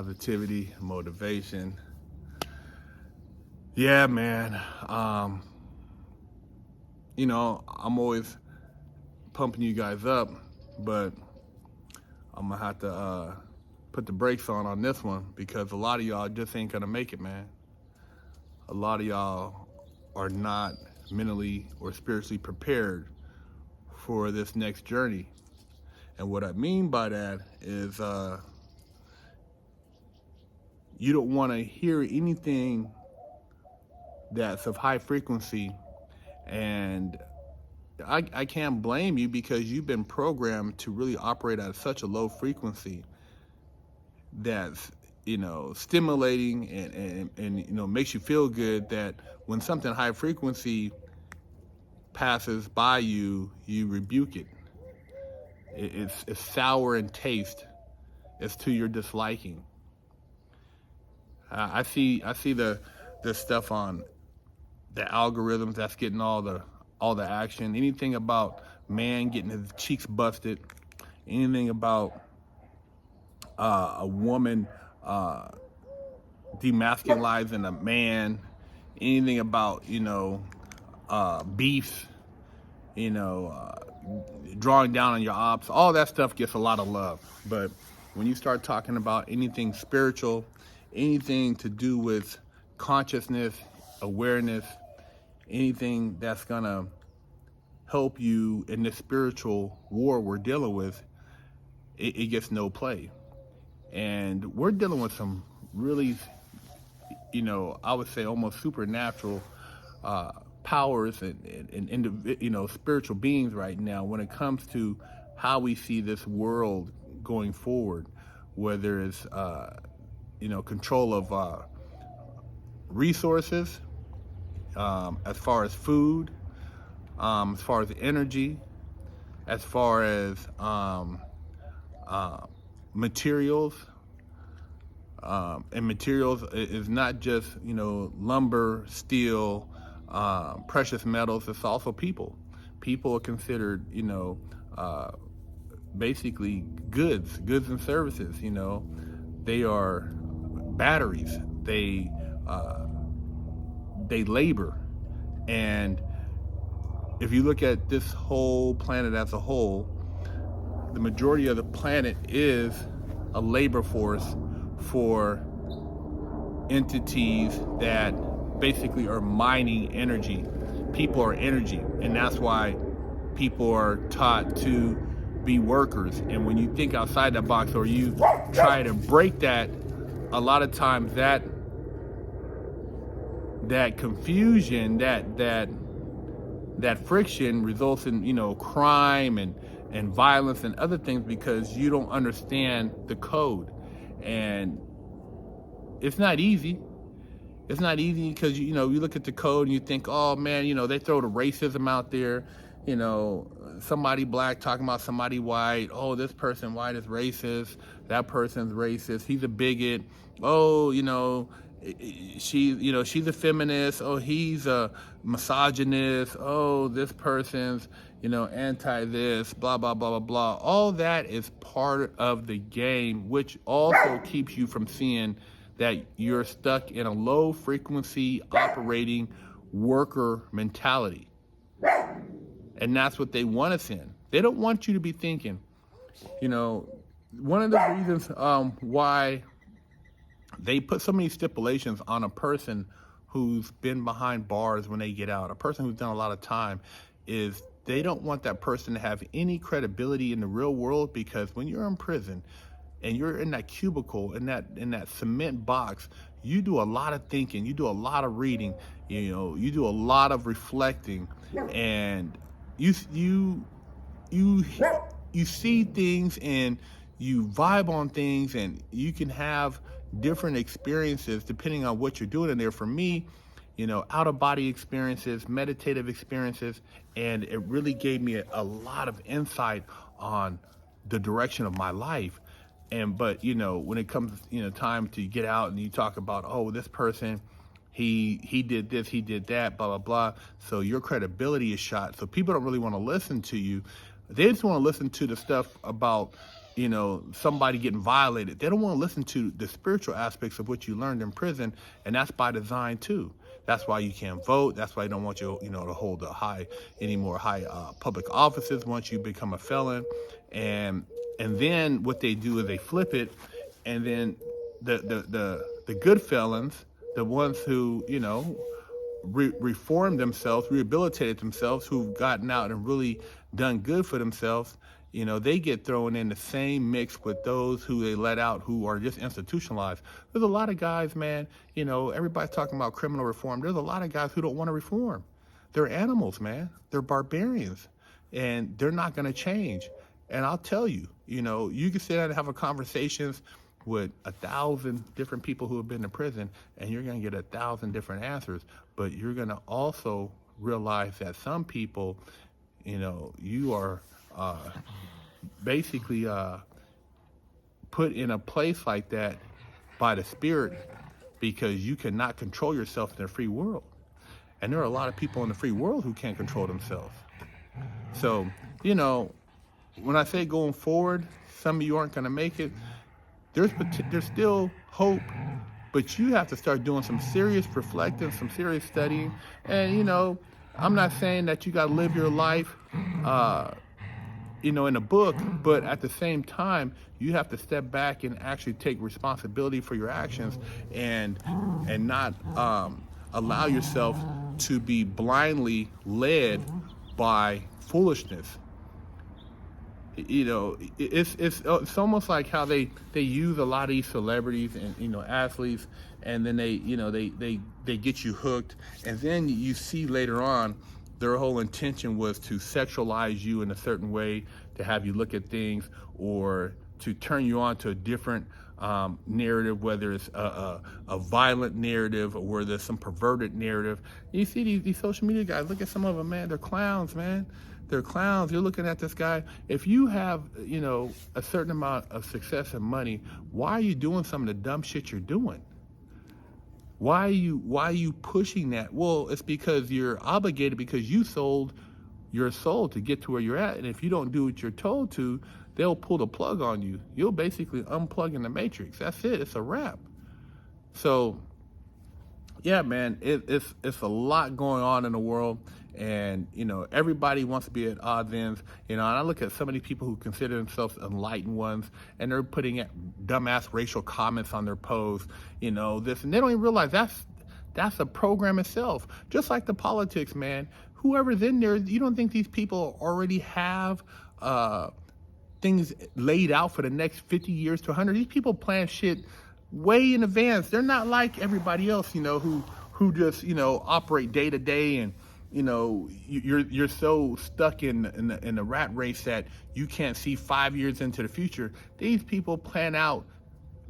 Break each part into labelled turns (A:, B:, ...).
A: positivity, motivation. Yeah, man. I'm always pumping you guys up, but I'm gonna have to put the brakes on this one, because a lot of y'all just ain't gonna make it, man. A lot of y'all are not mentally or spiritually prepared for this next journey. And what I mean by that is you don't want to hear anything that's of high frequency, and I can't blame you, because you've been programmed to really operate at such a low frequency that's stimulating and makes you feel good, that when something high frequency passes by you, you rebuke it. It's sour in taste. It's to your disliking. I see the stuff on the algorithms that's getting all the action. Anything about man getting his cheeks busted. Anything about a woman demasculizing a man. Anything about beef. Drawing down on your ops. All that stuff gets a lot of love. But when you start talking about anything spiritual, anything to do with consciousness, awareness, anything that's gonna help you in this spiritual war we're dealing with, it gets no play. And we're dealing with some really, I would say almost supernatural powers and spiritual beings right now when it comes to how we see this world going forward, whether it's control of resources, as far as food, as far as energy, as far as materials. And materials is not just lumber, steel, precious metals. It's also people. People are considered basically goods and services. They are batteries. They labor. And if you look at this whole planet as a whole, the majority of the planet is a labor force for entities that basically are mining energy. People are energy, and that's why people are taught to be workers. And when you think outside that box, or you try to break that, a lot of times that confusion, that friction results in crime and violence and other things, because you don't understand the code. And it's not easy. It's not easy because you look at the code and you think, oh man, they throw the racism out there. Somebody black talking about somebody white. Oh, this person white is racist. That person's racist. He's a bigot. Oh, she's a feminist. Oh, he's a misogynist. Oh, this person's, anti this, blah, blah, blah, blah, blah. All that is part of the game, which also keeps you from seeing that you're stuck in a low frequency operating worker mentality. And that's what they want us in. They don't want you to be thinking. One of the reasons why they put so many stipulations on a person who's been behind bars when they get out, a person who's done a lot of time, is they don't want that person to have any credibility in the real world, because when you're in prison and you're in that cubicle, in that cement box, you do a lot of thinking, you do a lot of reading, you do a lot of reflecting, and you see things and you vibe on things, and you can have different experiences depending on what you're doing in there. For me, out-of-body experiences, meditative experiences, and it really gave me a lot of insight on the direction of my life. But when it comes time to get out and you talk about, oh, this person, he did this, he did that, blah, blah, blah, so your credibility is shot. So people don't really want to listen to you. They just want to listen to the stuff about somebody getting violated. They don't want to listen to the spiritual aspects of what you learned in prison, and that's by design too. That's why you can't vote. That's why they don't want you, to hold any more high public offices once you become a felon. And then what they do is they flip it, and then the good felons, the ones who reformed themselves, rehabilitated themselves, who've gotten out and really done good for themselves, they get thrown in the same mix with those who they let out who are just institutionalized. There's a lot of guys, man, everybody's talking about criminal reform. There's a lot of guys who don't want to reform. They're animals, man. They're barbarians, and they're not going to change. And I'll tell you, you can sit down and have a conversations with 1,000 different people who have been to prison, and you're going to get 1,000 different answers. But you're going to also realize that some people, you are basically put in a place like that by the Spirit, because you cannot control yourself in the free world. And there are a lot of people in the free world who can't control themselves. So, when I say going forward, some of you aren't going to make it. There's still hope, but you have to start doing some serious reflecting, some serious studying. And, I'm not saying that you got to live your life, in a book, but at the same time, you have to step back and actually take responsibility for your actions, and not allow yourself to be blindly led by foolishness. It's almost like how they use a lot of these celebrities and athletes, and then they get you hooked, and then you see later on their whole intention was to sexualize you in a certain way, to have you look at things, or to turn you on to a different narrative, whether it's a violent narrative or whether there's some perverted narrative. And you see these social media guys, look at some of them, man. They're clowns, man. They're clowns. You're looking at this guy. If you have, a certain amount of success and money, why are you doing some of the dumb shit you're doing? Why are you pushing that? Well, it's because you're obligated, because you sold your soul to get to where you're at. And if you don't do what you're told to, they'll pull the plug on you. You'll basically unplug in the matrix. That's it. It's a wrap. So, yeah, man, it's a lot going on in the world. And, everybody wants to be at odds ends, and I look at some of these people who consider themselves enlightened ones, and they're putting dumbass racial comments on their posts, this, and they don't even realize that's a program itself. Just like the politics, man, whoever's in there, you don't think these people already have things laid out for the next 50 years to 100? These people plan shit way in advance. They're not like everybody else, who just, operate day to day, and you're so stuck in the rat race that you can't see 5 years into the future. These people plan out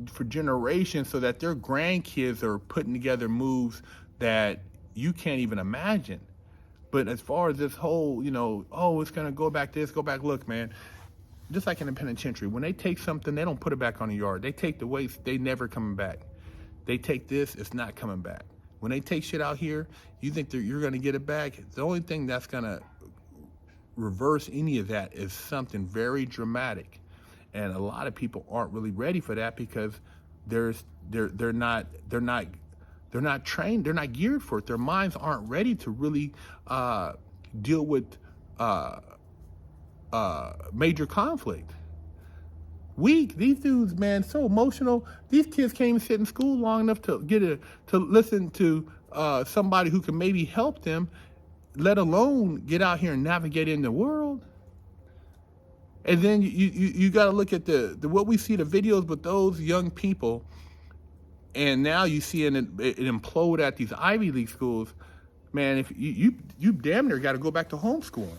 A: for generations so that their grandkids are putting together moves that you can't even imagine. But as far as this whole, it's going to go back this, go back, look, man, just like in the penitentiary, when they take something, they don't put it back on the yard. They take the waste, they never coming back. They take this, it's not coming back. When they take shit out here, you think that you're going to get it back? The only thing that's going to reverse any of that is something very dramatic. And a lot of people aren't really ready for that, because they're not trained, they're not geared for it. Their minds aren't ready to really deal with major conflict. Weak. These dudes, man, so emotional. These kids can't even sit in school long enough to listen to somebody who can maybe help them, let alone get out here and navigate in the world. And then you got to look at the what we see, the videos with those young people, and now you see it implode at these Ivy League schools. Man, if you damn near got to go back to homeschooling.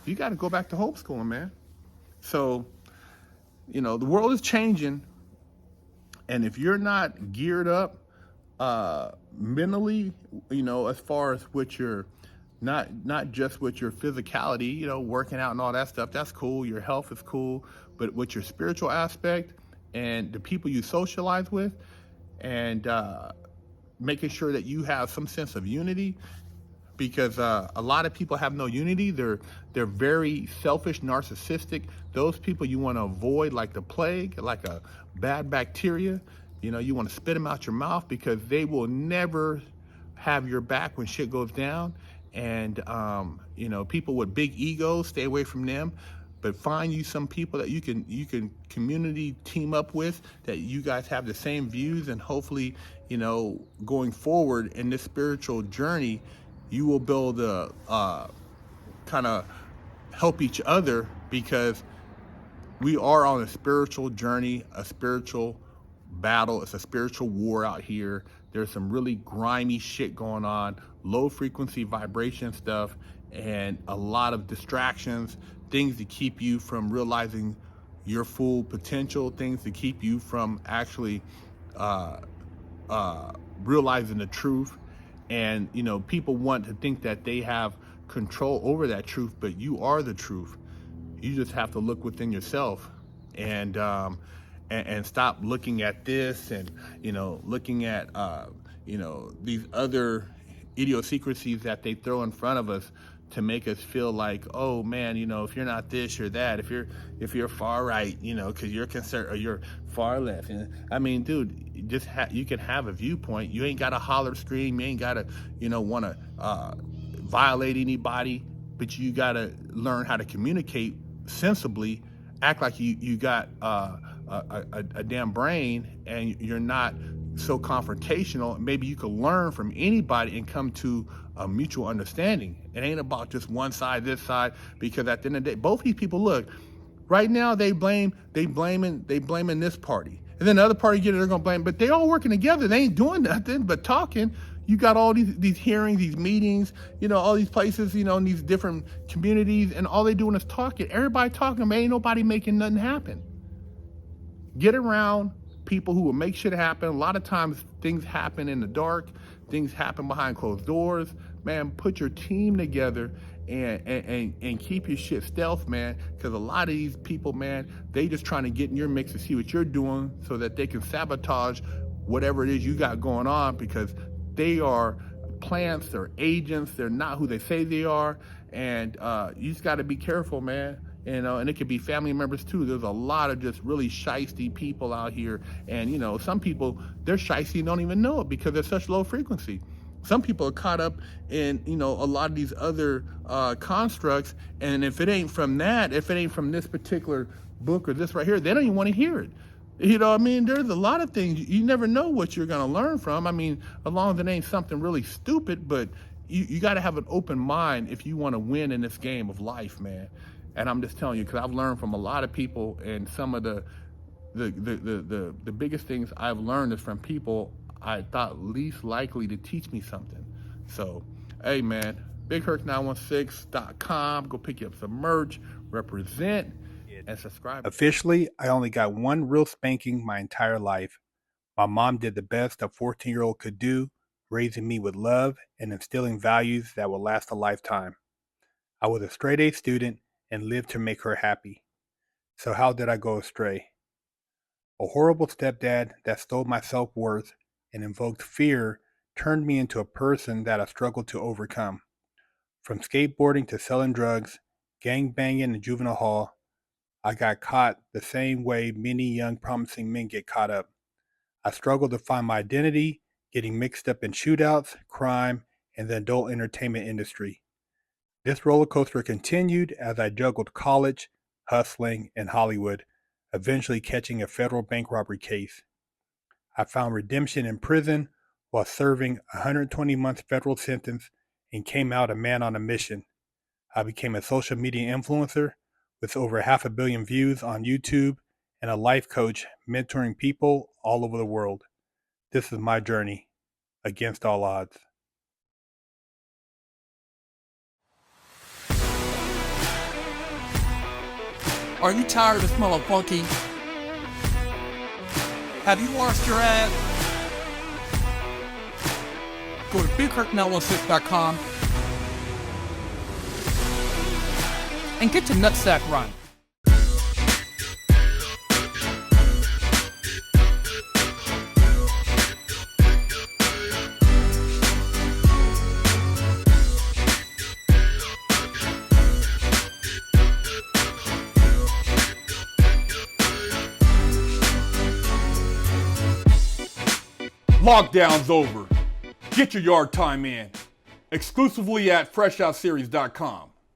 A: You got to go back to homeschooling, man. So, the world is changing, and if you're not geared up mentally, as far as what you're not just with your physicality, working out and all that stuff, that's cool. Your health is cool, but with your spiritual aspect and the people you socialize with, and making sure that you have some sense of unity, because a lot of people have no unity. They're very selfish, narcissistic. Those people you want to avoid like the plague, like a bad bacteria. You know, you want to spit them out your mouth because they will never have your back when shit goes down. And you know, people with big egos, stay away from them. But find you some people that you can community team up with, that you guys have the same views, and hopefully, you know, going forward in this spiritual journey, you will build a kind of help each other, because we are on a spiritual journey, a spiritual battle. It's a spiritual war out here. There's some really grimy shit going on, low frequency vibration stuff, and a lot of distractions, things to keep you from realizing your full potential, things to keep you from actually realizing the truth. And, you know, people want to think that they have control over that truth, but you are the truth. You just have to look within yourself and stop looking at this and, you know, looking at, you know, these other idiosyncrasies that they throw in front of us to make us feel like, oh man, you know, if you're not this, you're that. If you're far right, you know, because you're concerned, or you're far left. And I mean, dude, you can have a viewpoint. You ain't got to holler, scream. You ain't got to, you know, want to violate anybody. But you got to learn how to communicate sensibly. Act like you got a damn brain, and you're not so confrontational. Maybe you could learn from anybody and come to a mutual understanding. It ain't about just one side, this side, because at the end of the day, both these people, look, right now they blaming this party, and then the other party they're gonna blame, but they all working together. They ain't doing nothing but talking. You got all these hearings, these meetings, you know, all these places, you know, in these different communities, and all they doing is talking. Everybody talking, man, ain't nobody making nothing happen. Get around people who will make shit happen. A lot of times things happen in the dark, things happen behind closed doors. Man, put your team together and keep your shit stealth, man, because a lot of these people, man, they just trying to get in your mix to see what you're doing so that they can sabotage whatever it is you got going on, because they are plants, they're agents, they're not who they say they are. And you just got to be careful, man. You know, and it could be family members too. There's a lot of just really shiesty people out here. And, you know, some people, they're shiesty and don't even know it because they're such low frequency. Some people are caught up in, you know, a lot of these other constructs. And if it ain't from that, if it ain't from this particular book or this right here, they don't even want to hear it. You know what I mean? There's a lot of things you never know what you're going to learn from. I mean, as long as it ain't something really stupid, but you got to have an open mind if you want to win in this game of life, man. And I'm just telling you, because I've learned from a lot of people, and some of the biggest things I've learned is from people I thought least likely to teach me something. So, hey man, BigHerc916.com. Go pick you up some merch, represent, and subscribe.
B: Officially, I only got one real spanking my entire life. My mom did the best a 14-year-old could do, raising me with love and instilling values that will last a lifetime. I was a straight-A student and lived to make her happy. So how did I go astray? A horrible stepdad that stole my self-worth and invoked fear turned me into a person that I struggled to overcome. From skateboarding to selling drugs, gangbanging in juvenile hall, I got caught the same way many young promising men get caught up. I struggled to find my identity, getting mixed up in shootouts, crime, and the adult entertainment industry. This roller coaster continued as I juggled college, hustling, and Hollywood, eventually catching a federal bank robbery case. I found redemption in prison while serving a 120-month federal sentence and came out a man on a mission. I became a social media influencer with over 500 million views on YouTube and a life coach mentoring people all over the world. This is my journey against all odds.
C: Are you tired of smelling funky? Have you washed your ass? Go to BigHerc916.com and get your nutsack right.
D: Lockdown's over. Get your yard time in. Exclusively at FreshOutSeries.com.